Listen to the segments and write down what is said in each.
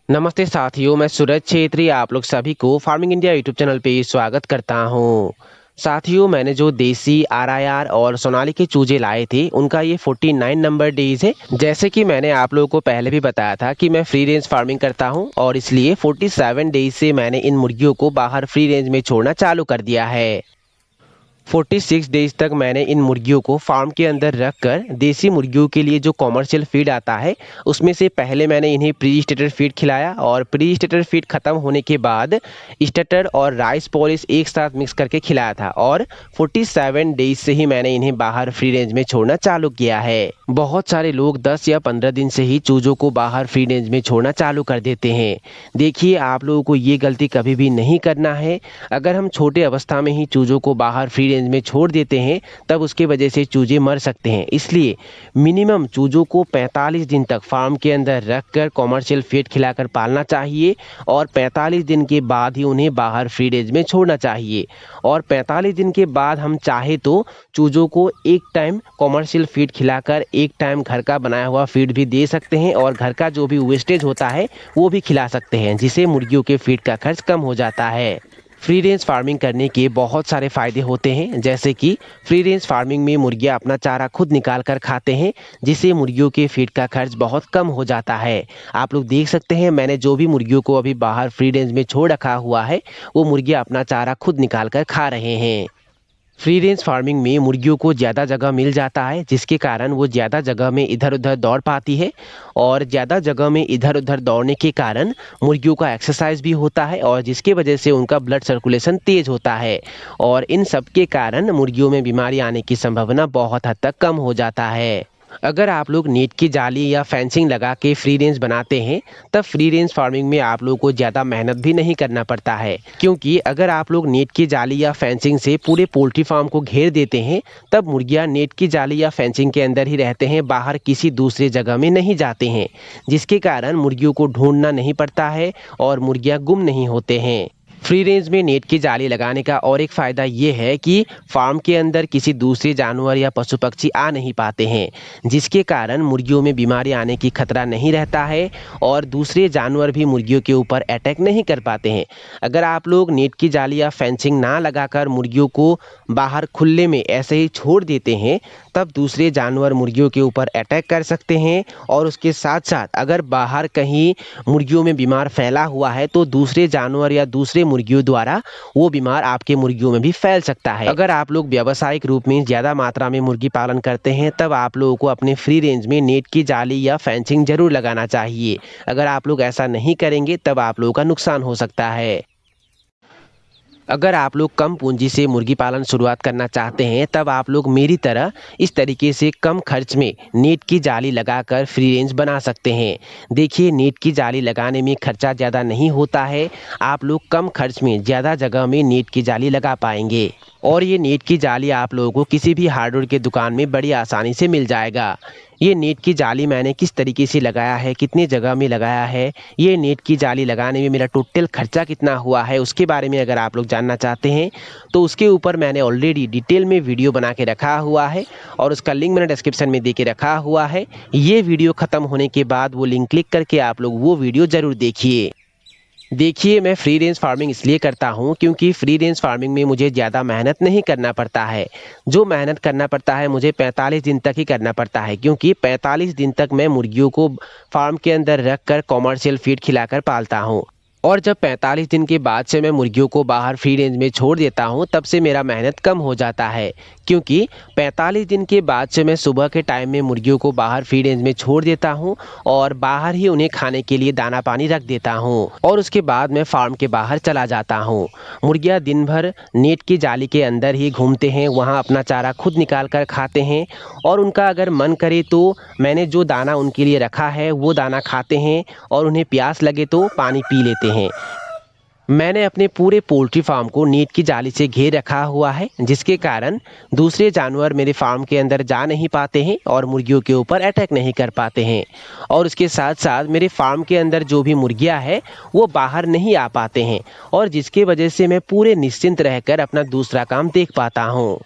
नमस्ते साथियों, मैं सूरज छेत्री आप लोग सभी को फार्मिंग इंडिया यूट्यूब चैनल पे स्वागत करता हूँ। साथियों, मैंने जो देसी आरआईआर और सोनाली के चूजे लाए थे उनका ये 49 नंबर डेज है। जैसे कि मैंने आप लोगों को पहले भी बताया था कि मैं फ्री रेंज फार्मिंग करता हूँ और इसलिए 47 डेज से मैंने इन मुर्गियों को बाहर फ्री रेंज में छोड़ना चालू कर दिया है। 46 डेज तक मैंने इन मुर्गियों को फार्म के अंदर रख कर देसी मुर्गियों के लिए जो कॉमर्शियल फीड आता है उसमें से पहले मैंने इन्हें प्री स्टेटर फीड खिलाया और प्री स्टेटर फीड खत्म होने के बाद स्टेटर और राइस पॉलिश एक साथ मिक्स करके खिलाया था और 47 डेज से ही मैंने इन्हें बाहर फ्री रेंज में छोड़ना चालू किया है। बहुत सारे लोग 10 या 15 दिन से ही चूजों को बाहर फ्री रेंज में छोड़ना चालू कर देते हैं। देखिए, आप लोगों को ये गलती कभी भी नहीं करना है। अगर हम छोटे अवस्था में ही चूजों को बाहर फ्री रेंज में छोड़ देते हैं तब उसके वजह से चूजे मर सकते हैं। इसलिए मिनिमम चूजों को 45 दिन तक फार्म के अंदर रखकर कॉमर्शियल फीड खिलाकर पालना चाहिए और 45 दिन के बाद ही उन्हें बाहर फ्री रेंज में छोड़ना चाहिए। और 45 दिन के बाद हम चाहे तो चूजों को एक टाइम कॉमर्शियल फीड खिलाकर एक टाइम घर का बनाया हुआ फीड भी दे सकते हैं और घर का जो भी वेस्टेज होता है वो भी खिला सकते हैं, जिससे मुर्गियों के फीड का खर्च कम हो जाता है। फ्री रेंज फार्मिंग करने के बहुत सारे फायदे होते हैं, जैसे कि फ्री रेंज फार्मिंग में मुर्गियां अपना चारा खुद निकाल कर खाते हैं, जिससे मुर्गियों के फीड का खर्च बहुत कम हो जाता है। आप लोग देख सकते हैं, मैंने जो भी मुर्गियों को अभी बाहर फ्री रेंज में छोड़ रखा हुआ है वो मुर्गियां अपना चारा खुद निकाल कर खा रहे हैं। फ्री रेंज फार्मिंग में मुर्गियों को ज़्यादा जगह मिल जाता है, जिसके कारण वो ज़्यादा जगह में इधर उधर दौड़ पाती है और ज़्यादा जगह में इधर उधर दौड़ने के कारण मुर्गियों का एक्सरसाइज भी होता है और जिसके वजह से उनका ब्लड सर्कुलेशन तेज होता है और इन सब के कारण मुर्गियों में बीमारी आने की संभावना बहुत हद तक कम हो जाता है। अगर आप लोग नेट की जाली या फेंसिंग लगा के फ्री रेंज बनाते हैं तब फ्री रेंज फार्मिंग में आप लोगों को ज़्यादा मेहनत भी नहीं करना पड़ता है, क्योंकि अगर आप लोग नेट की जाली या फेंसिंग से पूरे पोल्ट्री फार्म को घेर देते हैं तब मुर्गियां नेट की जाली या फेंसिंग के अंदर ही रहते हैं, बाहर किसी दूसरे जगह में नहीं जाते हैं, जिसके कारण मुर्गियों को ढूंढना नहीं पड़ता है और मुर्गियां गुम नहीं होते हैं। फ्री रेंज में नेट की जाली लगाने का और एक फ़ायदा ये है कि फार्म के अंदर किसी दूसरे जानवर या पशु पक्षी आ नहीं पाते हैं, जिसके कारण मुर्गियों में बीमारी आने की खतरा नहीं रहता है और दूसरे जानवर भी मुर्गियों के ऊपर अटैक नहीं कर पाते हैं। अगर आप लोग नेट की जाली या फेंसिंग ना लगाकर मुर्गियों को बाहर खुले में ऐसे ही छोड़ देते हैं तब दूसरे जानवर मुर्गियों के ऊपर अटैक कर सकते हैं और उसके साथ साथ अगर बाहर कहीं मुर्गियों में बीमार फैला हुआ है तो दूसरे जानवर या दूसरे मुर्गियों द्वारा वो बीमार आपके मुर्गियों में भी फैल सकता है। अगर आप लोग व्यावसायिक रूप में ज़्यादा मात्रा में मुर्गी पालन करते हैं तब आप लोगों को अपने फ्री रेंज में नेट की जाली या फेंसिंग जरूर लगाना चाहिए। अगर आप लोग ऐसा नहीं करेंगे तब आप लोगों का नुकसान हो सकता है। अगर आप लोग कम पूंजी से मुर्गी पालन शुरुआत करना चाहते हैं तब आप लोग मेरी तरह इस तरीके से कम खर्च में नेट की जाली लगाकर फ्री रेंज बना सकते हैं। देखिए, नेट की जाली लगाने में खर्चा ज़्यादा नहीं होता है, आप लोग कम खर्च में ज़्यादा जगह में नेट की जाली लगा पाएंगे और ये नेट की जाली आप लोगों को किसी भी हार्डवेयर की दुकान में बड़ी आसानी से मिल जाएगा। ये नेट की जाली मैंने किस तरीके से लगाया है, कितने जगह में लगाया है, ये नेट की जाली लगाने में मेरा टोटल खर्चा कितना हुआ है, उसके बारे में अगर आप लोग जानना चाहते हैं तो उसके ऊपर मैंने ऑलरेडी डिटेल में वीडियो बना के रखा हुआ है और उसका लिंक मैंने डिस्क्रिप्शन में दे के रखा हुआ है। ये वीडियो ख़त्म होने के बाद वो लिंक क्लिक करके आप लोग वो वीडियो ज़रूर देखिए। देखिए, मैं फ्री रेंज फार्मिंग इसलिए करता हूँ क्योंकि फ्री रेंज फार्मिंग में मुझे ज़्यादा मेहनत नहीं करना पड़ता है। जो मेहनत करना पड़ता है मुझे 45 दिन तक ही करना पड़ता है, क्योंकि 45 दिन तक मैं मुर्गियों को फार्म के अंदर रख कर कॉमर्शियल फीड खिलाकर पालता हूँ और जब 45 दिन के बाद से मैं मुर्गियों को बाहर फ्री रेंज में छोड़ देता हूँ तब से मेरा मेहनत कम हो जाता है, क्योंकि 45 दिन के बाद से मैं सुबह के टाइम में मुर्गियों को बाहर फ्री रेंज में छोड़ देता हूँ और बाहर ही उन्हें खाने के लिए दाना पानी रख देता हूँ और उसके बाद मैं फार्म के बाहर चला जाता हूँ। मुर्गियाँ दिन भर नेट की जाली के अंदर ही घूमते हैं, वहाँ अपना चारा खुद निकाल कर खाते हैं और उनका अगर मन करे तो मैंने जो दाना उनके लिए रखा है वो दाना खाते हैं और उन्हें प्यास लगे तो पानी पी लेते हैं। मैंने अपने पूरे पोल्ट्री फार्म को नेट की जाली से घेर रखा हुआ है, जिसके कारण दूसरे जानवर मेरे फार्म के अंदर जा नहीं पाते हैं और मुर्गियों के ऊपर अटैक नहीं कर पाते हैं और उसके साथ साथ मेरे फार्म के अंदर जो भी मुर्गियां हैं वो बाहर नहीं आ पाते हैं और जिसके वजह से मैं पूरे निश्चिंत रहकर अपना दूसरा काम देख पाता हूँ।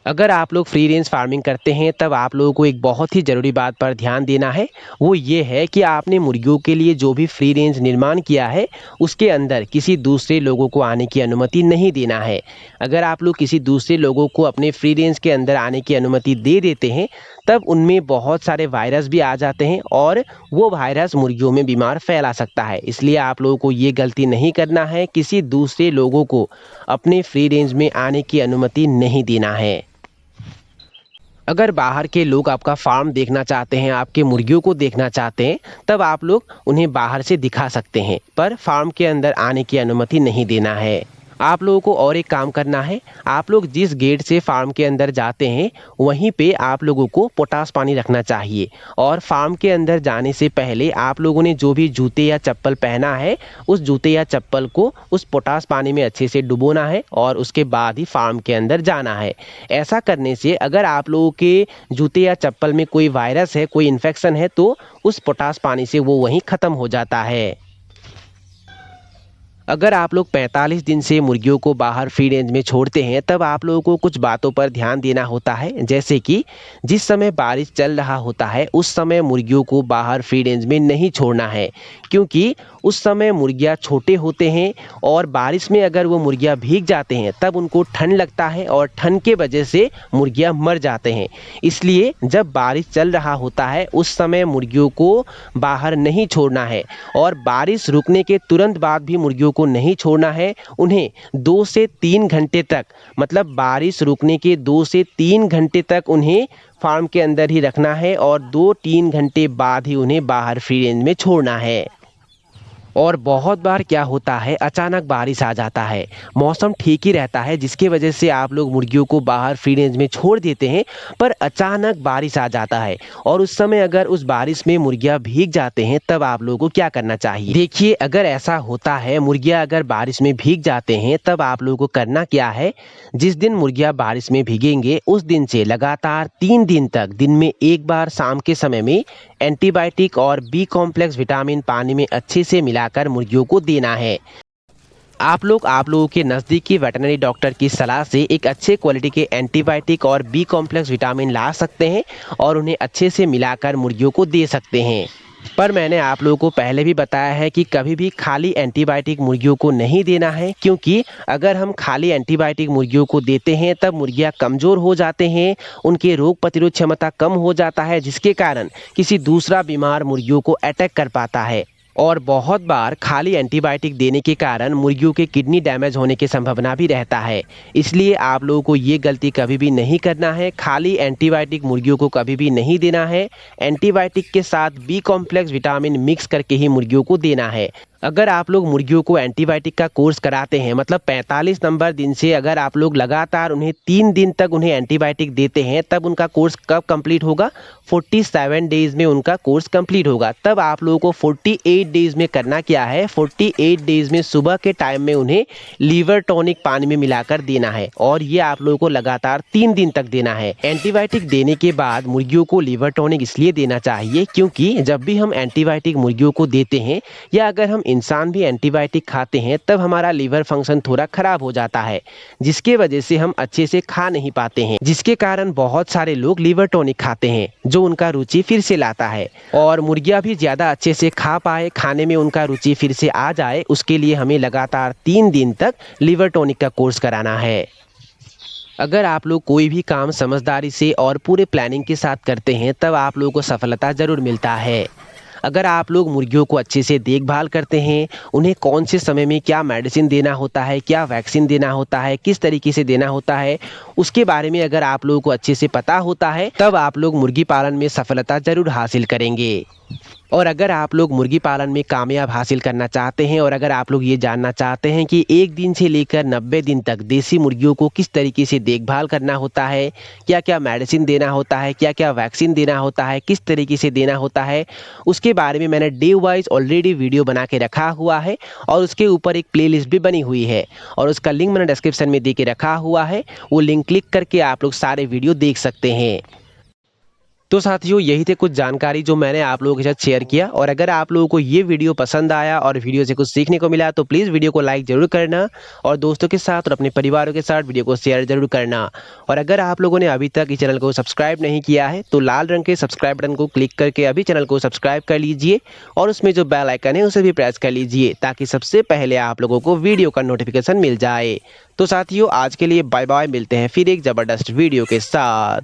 अगर आप लोग फ्री रेंज फार्मिंग करते हैं तब आप लोगों को एक बहुत ही ज़रूरी बात पर ध्यान देना है। वो ये है कि आपने मुर्गियों के लिए जो भी फ्री रेंज निर्माण किया है उसके अंदर किसी दूसरे लोगों को आने की अनुमति नहीं देना है। अगर आप लोग किसी दूसरे लोगों को अपने फ्री रेंज के अंदर आने की अनुमति दे देते हैं तब उनमें बहुत सारे वायरस भी आ जाते हैं और वो वायरस मुर्गियों में बीमार फैला सकता है। इसलिए आप लोगों को ये गलती नहीं करना है, किसी दूसरे लोगों को अपने फ्री रेंज में आने की अनुमति नहीं देना है। अगर बाहर के लोग आपका फार्म देखना चाहते हैं, आपके मुर्गियों को देखना चाहते हैं, तब आप लोग उन्हें बाहर से दिखा सकते हैं, पर फार्म के अंदर आने की अनुमति नहीं देना है। आप लोगों को और एक काम करना है, आप लोग जिस गेट से फार्म के अंदर जाते हैं वहीं पे आप लोगों को पोटास पानी रखना चाहिए। और फार्म के अंदर जाने से पहले आप लोगों ने जो भी जूते या चप्पल पहना है उस जूते या चप्पल को उस पोटास पानी में अच्छे से डुबोना है और उसके बाद ही फार्म के अंदर जाना है। ऐसा करने से अगर आप लोगों के जूते या चप्पल में कोई वायरस है, कोई इन्फेक्शन है, तो उस पोटास पानी से वो वहीं ख़त्म हो जाता है। अगर आप लोग 45 दिन से मुर्गियों को बाहर फ्री रेंज में छोड़ते हैं तब आप लोगों को कुछ बातों पर ध्यान देना होता है, जैसे कि जिस समय बारिश चल रहा होता है उस समय मुर्गियों को बाहर फ्री रेंज में नहीं छोड़ना है, क्योंकि उस समय मुर्गियां छोटे होते हैं और बारिश में अगर वो मुर्गियां भीग जाते हैं तब उनको ठंड लगता है और ठंड के वजह से मुर्गियां मर जाते हैं। इसलिए जब बारिश चल रहा होता है उस समय मुर्गियों को बाहर नहीं छोड़ना है और बारिश रुकने के तुरंत बाद भी मुर्गियों को नहीं छोड़ना है। उन्हें 2 से 3 घंटे तक, मतलब बारिश रुकने के 2 से 3 घंटे तक उन्हें फार्म के अंदर ही रखना है और 2-3 घंटे बाद ही उन्हें बाहर फ्री रेंज में छोड़ना है। और बहुत बार क्या होता है, अचानक बारिश आ जाता है, मौसम ठीक ही रहता है जिसकी वजह से आप लोग मुर्गियों को बाहर फ्री रेंज में छोड़ देते हैं, पर अचानक बारिश आ जाता है और उस समय अगर उस बारिश में मुर्गियां भीग जाते हैं तब आप लोगों को क्या करना चाहिए। देखिए, अगर ऐसा होता है, मुर्गियां अगर बारिश में भीग जाते हैं तब आप लोगों को करना क्या है, जिस दिन मुर्गियां बारिश में भीगेंगे उस दिन से लगातार 3 दिन तक दिन में एक बार शाम के समय में एंटीबायोटिक और बी कॉम्प्लेक्स विटामिन पानी में अच्छे से मिलाकर मुर्गियों को देना है। आप लोगों के नज़दीकी वेटरनरी डॉक्टर की सलाह से एक अच्छे क्वालिटी के एंटीबायोटिक और बी कॉम्प्लेक्स विटामिन ला सकते हैं और उन्हें अच्छे से मिलाकर मुर्गियों को दे सकते हैं। पर मैंने आप लोगों को पहले भी बताया है कि कभी भी खाली एंटीबायोटिक मुर्गियों को नहीं देना है, क्योंकि अगर हम खाली एंटीबायोटिक मुर्गियों को देते हैं तब मुर्गियां कमज़ोर हो जाते हैं, उनके रोग प्रतिरोध क्षमता कम हो जाता है, जिसके कारण किसी दूसरा बीमार मुर्गियों को अटैक कर पाता है। और बहुत बार खाली एंटीबायोटिक देने के कारण मुर्गियों के किडनी डैमेज होने की संभावना भी रहता है। इसलिए आप लोगों को ये गलती कभी भी नहीं करना है, खाली एंटीबायोटिक मुर्गियों को कभी भी नहीं देना है। एंटीबायोटिक के साथ बी कॉम्प्लेक्स विटामिन मिक्स करके ही मुर्गियों को देना है। अगर आप लोग मुर्गियों को एंटीबायोटिक का कोर्स कराते हैं, मतलब 45 नंबर दिन से अगर आप लोग लगातार उन्हें 3 दिन तक उन्हें एंटीबायोटिक देते हैं, तब उनका कोर्स कब कंप्लीट होगा, 47 डेज में उनका कोर्स कंप्लीट होगा। तब आप लोगों को 48 डेज में करना क्या है, 48 डेज में सुबह के टाइम में उन्हें लीवर टॉनिक पानी में मिलाकर देना है और ये आप लोगों को लगातार 3 दिन तक देना है। एंटीबायोटिक देने के बाद मुर्गियों को लीवर टॉनिक इसलिए देना चाहिए क्योंकि जब भी हम एंटीबायोटिक मुर्गियों को देते हैं या अगर हम इंसान भी एंटीबायोटिक खाते हैं तब हमारा लीवर फंक्शन थोड़ा खराब हो जाता है, जिसके वजह से हम अच्छे से खा नहीं पाते हैं, जिसके कारण बहुत सारे लोग लीवर टॉनिक खाते हैं जो उनका रुचि फिर से लाता है। और मुर्गियां भी ज़्यादा अच्छे से खा पाए, खाने में उनका रुचि फिर से आ जाए, उसके लिए हमें लगातार 3 दिन तक लीवर टॉनिक का कोर्स कराना है। अगर आप लोग कोई भी काम समझदारी से और पूरे प्लानिंग के साथ करते हैं तब आप लोगों को सफलता ज़रूर मिलता है। अगर आप लोग मुर्गियों को अच्छे से देखभाल करते हैं, उन्हें कौन से समय में क्या मेडिसिन देना होता है, क्या वैक्सीन देना होता है, किस तरीके से देना होता है, उसके बारे में अगर आप लोगों को अच्छे से पता होता है तब आप लोग मुर्गी पालन में सफलता ज़रूर हासिल करेंगे। और अगर आप लोग मुर्गी पालन में कामयाब हासिल करना चाहते हैं और अगर आप लोग ये जानना चाहते हैं कि 1 दिन से लेकर 90 दिन तक देसी मुर्गियों को किस तरीके से देखभाल करना होता है, क्या क्या मेडिसिन देना होता है, क्या क्या वैक्सीन देना होता है, किस तरीके से देना होता है, उसके बारे में मैंने डे वाइज ऑलरेडी वीडियो बना के रखा हुआ है और उसके ऊपर एक प्लेलिस्ट भी बनी हुई है और उसका लिंक मैंने डिस्क्रिप्शन में दे के रखा हुआ है। वो लिंक क्लिक करके आप लोग सारे वीडियो देख सकते हैं। तो साथियों यही थे कुछ जानकारी जो मैंने आप लोगों के साथ शेयर किया, और अगर आप लोगों को ये वीडियो पसंद आया और वीडियो से कुछ सीखने को मिला तो प्लीज़ वीडियो को लाइक जरूर करना, और दोस्तों के साथ और अपने परिवारों के साथ वीडियो को शेयर जरूर करना। और अगर आप लोगों ने अभी तक इस चैनल को सब्सक्राइब नहीं किया है तो लाल रंग के सब्सक्राइब बटन को क्लिक करके अभी चैनल को सब्सक्राइब कर लीजिए, और उसमें जो बेल आइकन है उसे भी प्रेस कर लीजिए ताकि सबसे पहले आप लोगों को वीडियो का नोटिफिकेशन मिल जाए। तो साथियों आज के लिए बाय बाय, मिलते हैं फिर एक ज़बरदस्त वीडियो के साथ।